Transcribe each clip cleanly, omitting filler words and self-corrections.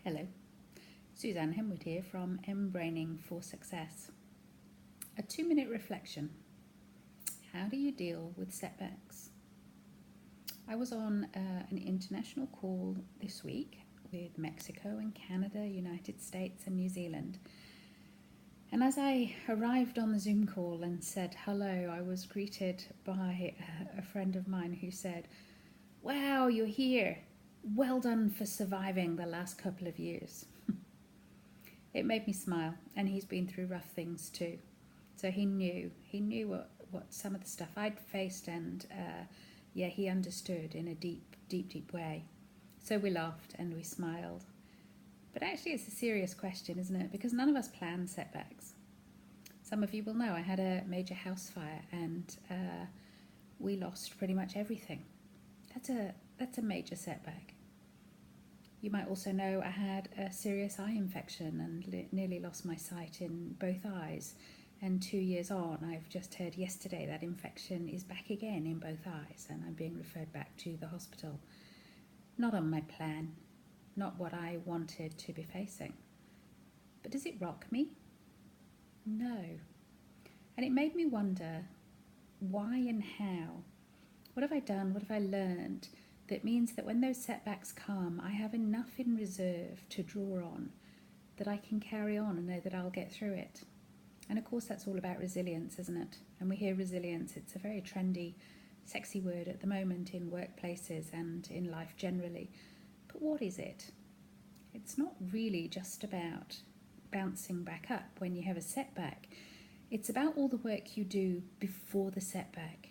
Hello, Suzanne Hemwood here from Embraining for Success. A 2-minute reflection. How do you deal with setbacks? I was on an international call this week with Mexico and Canada, United States and New Zealand. And as I arrived on the Zoom call and said hello, I was greeted by a friend of mine who said, "Wow, you're here. Well done for surviving the last couple of years." It made me smile, and he's been through rough things too. So he knew what some of the stuff I'd faced, and he understood in a deep way. So we laughed and we smiled. But actually it's a serious question, isn't it? Because none of us plan setbacks. Some of you will know I had a major house fire and we lost pretty much everything. That's a major setback. You might also know I had a serious eye infection and nearly lost my sight in both eyes. And 2 years on, I've just heard yesterday that infection is back again in both eyes and I'm being referred back to the hospital. Not on my plan, not what I wanted to be facing. But does it rock me? No. And it made me wonder why and how. What have I done? What have I learned? That means that when those setbacks come, I have enough in reserve to draw on that I can carry on and know that I'll get through it. And of course that's all about resilience, isn't it? And we hear resilience, it's a very trendy, sexy word at the moment in workplaces and in life generally. But what is it? It's not really just about bouncing back up when you have a setback. It's about all the work you do before the setback.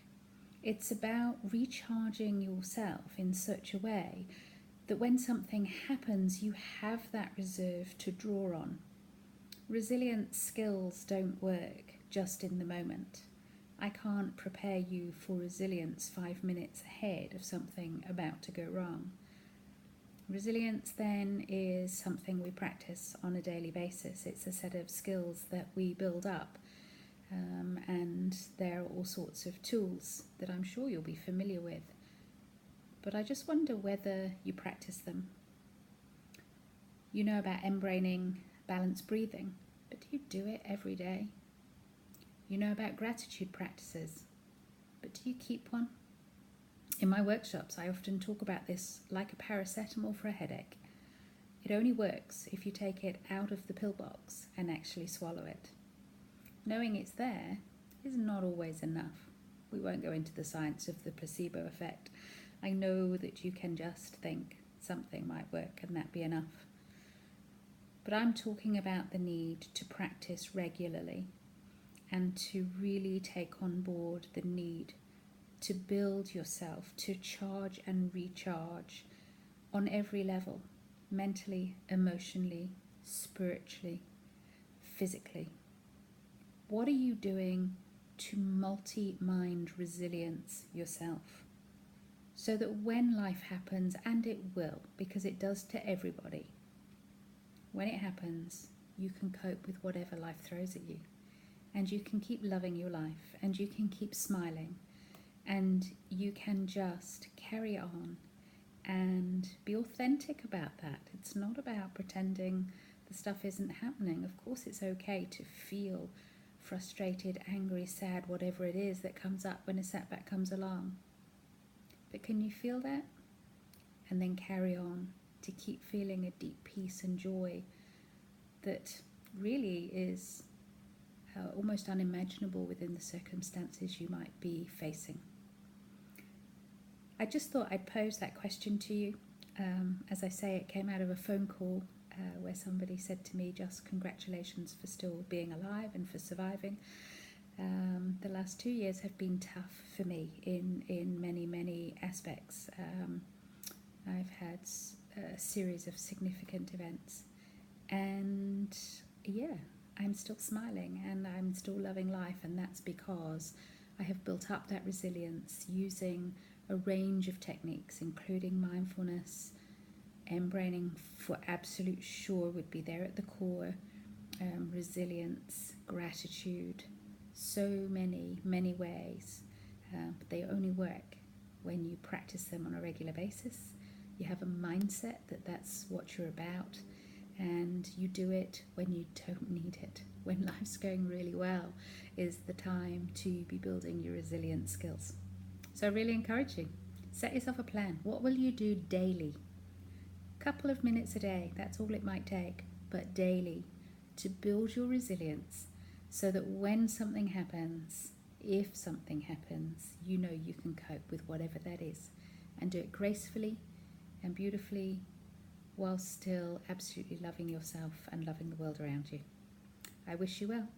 It's about recharging yourself in such a way that when something happens, you have that reserve to draw on. Resilience skills don't work just in the moment. I can't prepare you for resilience 5 minutes ahead of something about to go wrong. Resilience then is something we practice on a daily basis. It's a set of skills that we build up. And there are all sorts of tools that I'm sure you'll be familiar with. But I just wonder whether you practice them. You know about embraining balanced breathing, but do you do it every day? You know about gratitude practices, but do you keep one? In my workshops, I often talk about this like a paracetamol for a headache. It only works if you take it out of the pill box and actually swallow it. Knowing it's there is not always enough. We won't go into the science of the placebo effect. I know that you can just think something might work and that be enough. But I'm talking about the need to practice regularly and to really take on board the need to build yourself, to charge and recharge on every level, mentally, emotionally, spiritually, physically. What are you doing to multi-mind resilience yourself so that when life happens, and it will, because it does to everybody, when it happens, you can cope with whatever life throws at you, and you can keep loving your life, and you can keep smiling, and you can just carry on and be authentic about that. It's not about pretending the stuff isn't happening. Of course it's okay to feel frustrated, angry, sad, whatever it is that comes up when a setback comes along. But can you feel that? And then carry on to keep feeling a deep peace and joy that really is almost unimaginable within the circumstances you might be facing. I just thought I'd pose that question to you. As I say, it came out of a phone call where somebody said to me, just congratulations for still being alive and for surviving. The last 2 years have been tough for me in many aspects. I've had a series of significant events, and I'm still smiling and I'm still loving life, and that's because I have built up that resilience using a range of techniques, including mindfulness. Embraining for absolute sure would be there at the core. Resilience, gratitude, so many ways, but they only work when you practice them on a regular basis. You have a mindset that that's what you're about, and you do it when you don't need it. When life's going really well is the time to be building your resilient skills. So I really encourage you, set yourself a plan. What will you do daily? Couple of minutes a day, that's all it might take, but daily, to build your resilience so that when something happens, if something happens, you know you can cope with whatever that is, and do it gracefully and beautifully while still absolutely loving yourself and loving the world around you. I wish you well.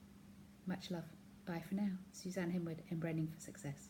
Much love. Bye for now. Suzanne Himwood, Embraining for Success.